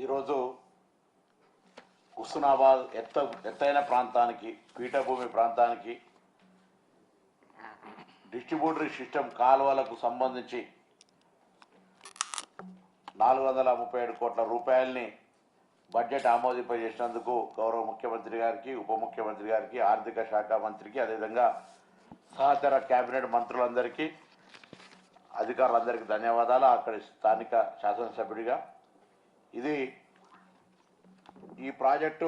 ఈరోజు హుస్నాబాద్ ఎత్తైన ప్రాంతానికి పీఠభూమి ప్రాంతానికి డిస్ట్రిబ్యూటరీ సిస్టమ్ కాలువలకు సంబంధించి 437 కోట్ల రూపాయలని బడ్జెట్ ఆమోదింపజేసినందుకు గౌరవ ముఖ్యమంత్రి గారికి, ఉప ముఖ్యమంత్రి గారికి, ఆర్థిక శాఖ మంత్రికి, అదేవిధంగా సహచర కేబినెట్ మంత్రులందరికీ, అధికారులందరికీ ధన్యవాదాలు. అక్కడి స్థానిక శాసనసభ్యుడిగా ఈ ప్రాజెక్టు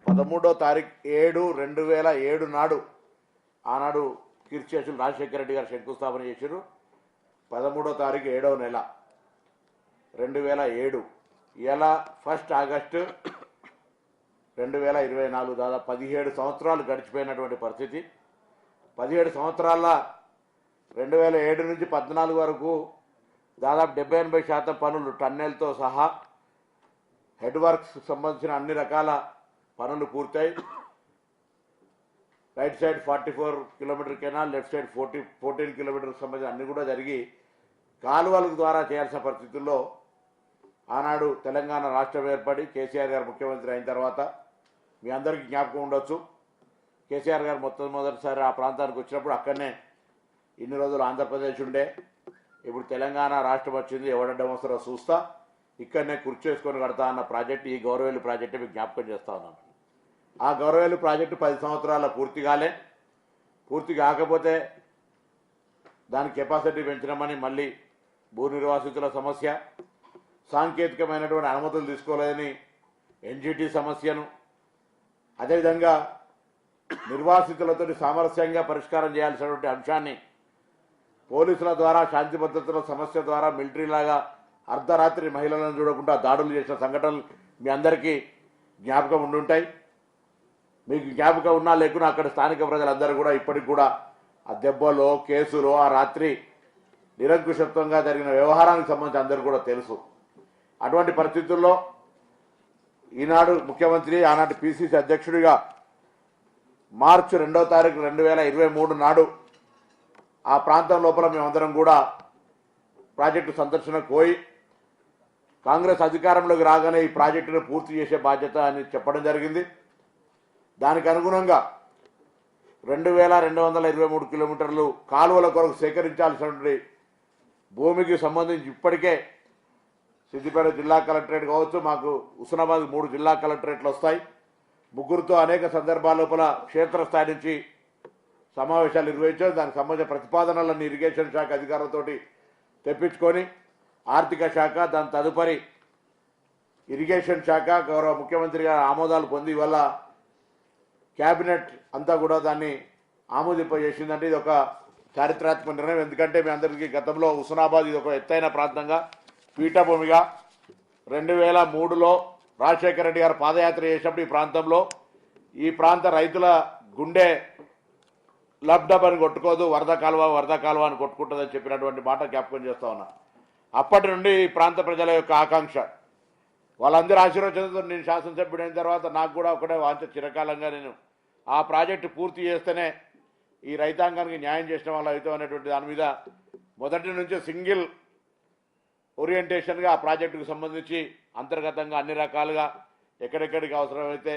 13వ తారీఖు 7/2007 నాడు ఆనాడు కీర్తిశేషులు రాజశేఖర రెడ్డి గారు శంకుస్థాపన చేశారు. 13వ తారీఖు 7వ నెల 2007. ఇలా 1 ఆగస్టు 2024, దాదాపు 17 సంవత్సరాలు గడిచిపోయినటువంటి పరిస్థితి. 17 సంవత్సరాల 2007 నుంచి 14 వరకు దాదాపు 70-80% పనులు టన్నెల్తో సహా హెడ్ వర్క్స్ సంబంధించిన అన్ని రకాల పనులు పూర్తయి right side 44 kilometer canal, left side 14 కిలోమీటర్కి సంబంధించిన అన్ని కూడా జరిగి కాలువల ద్వారా చేయాల్సిన పరిస్థితుల్లో ఆనాడు తెలంగాణ రాష్ట్రం ఏర్పడి కేసీఆర్ గారు ముఖ్యమంత్రి అయిన తర్వాత మీ అందరికీ జ్ఞాపకం ఉండొచ్చు, కేసీఆర్ గారు మొదటిసారి ఆ ప్రాంతానికి వచ్చినప్పుడు అక్కడనే ఇన్ని రోజులు ఆంధ్రప్రదేశ్ ఉండే, ఇప్పుడు తెలంగాణ రాష్ట్రం వచ్చింది, ఎవడడ్డం వస్తారో చూస్తా, ఇక్కడనే కుర్చేసుకొని కడతా అన్న ప్రాజెక్టు ఈ గౌరవేలు ప్రాజెక్టు మీకు జ్ఞాపకం చేస్తా ఉన్నాను. ఆ గౌరవేలు ప్రాజెక్టు 10 సంవత్సరాల పూర్తి కాలే. పూర్తి కాకపోతే దాని కెపాసిటీ పెంచినామని మళ్ళీ భూ నిర్వాసితుల సమస్య, సాంకేతికమైనటువంటి అనుమతులు తీసుకోలేదని ఎన్జిటి సమస్యను, అదేవిధంగా నిర్వాసితులతో సామరస్యంగా పరిష్కారం చేయాల్సినటువంటి అంశాన్ని పోలీసుల ద్వారా, శాంతి భద్రతల సమస్య ద్వారా మిలిటరీ లాగా అర్ధరాత్రి మహిళలను చూడకుండా దాడులు చేసిన సంఘటనలు మీ అందరికీ జ్ఞాపకం ఉండుంటాయి. మీకు జ్ఞాపకం ఉన్నా లేకున్నా అక్కడ స్థానిక ప్రజలందరూ కూడా ఇప్పటికి కూడా ఆ దెబ్బలో, కేసులో, ఆ రాత్రి నిరంకుశత్వంగా జరిగిన వ్యవహారానికి సంబంధించి అందరూ కూడా తెలుసు. అటువంటి పరిస్థితుల్లో ఈనాడు ముఖ్యమంత్రి, ఆనాటి పిసిసి అధ్యక్షుడిగా మార్చి 2వ తారీఖు 2023 నాడు ఆ ప్రాంతం లోపల మేమందరం కూడా ప్రాజెక్టు సందర్శనకు పోయి కాంగ్రెస్ అధికారంలోకి రాగానే ఈ ప్రాజెక్టును పూర్తి చేసే బాధ్యత అని చెప్పడం జరిగింది. దానికి అనుగుణంగా 2223 కిలోమీటర్లు కాలువల కొరకు సేకరించాల్సినటువంటి భూమికి సంబంధించి ఇప్పటికే సిద్దిపేట జిల్లా కలెక్టరేట్ కావచ్చు, మాకు హుస్నాబాద్ 3 జిల్లా కలెక్టరేట్లు వస్తాయి. ముగ్గురుతో అనేక సందర్భాల లోపల క్షేత్రస్థాయి నుంచి సమావేశాలు నిర్వహించారు. దానికి సంబంధించిన ప్రతిపాదనలను ఇరిగేషన్ శాఖ అధికారులతోటి తెప్పించుకొని ఆర్థిక శాఖ, దాని తదుపరి ఇరిగేషన్ శాఖ గౌరవ ముఖ్యమంత్రి గారి ఆమోదాలు పొంది వల్ల క్యాబినెట్ అంతా కూడా దాన్ని ఆమోదింపజేసిందంటే ఇది ఒక చారిత్రాత్మక నిర్ణయం. ఎందుకంటే మీ అందరికీ గతంలో హుస్నాబాద్ ఇది ఒక ఎత్తైన ప్రాంతంగా, పీఠభూమిగా 2003లో రాజశేఖర రెడ్డి గారు పాదయాత్ర చేసినప్పుడు ఈ ప్రాంత రైతుల గుండె లబ్డబ్ అని కొట్టుకోదు, వరద కాలువ అని కొట్టుకుంటుందని చెప్పినటువంటి మాట జ్ఞాపకం చేస్తా ఉన్నా. అప్పటి నుండి ఈ ప్రాంత ప్రజల యొక్క ఆకాంక్ష, వాళ్ళందరూ ఆశీర్వచనంతో నేను శాసనసభ్యుడైన తర్వాత నాకు కూడా ఒకటే వాంఛ, చిరకాలంగా నేను ఆ ప్రాజెక్టు పూర్తి చేస్తేనే ఈ రైతాంగానికి న్యాయం చేసిన వాళ్ళు అవుతాం అనేటువంటి దాని మీద మొదటి నుంచి సింగిల్ ఓరియంటేషన్గా ఆ ప్రాజెక్టుకు సంబంధించి అంతర్గతంగా అన్ని రకాలుగా ఎక్కడెక్కడికి అవసరమైతే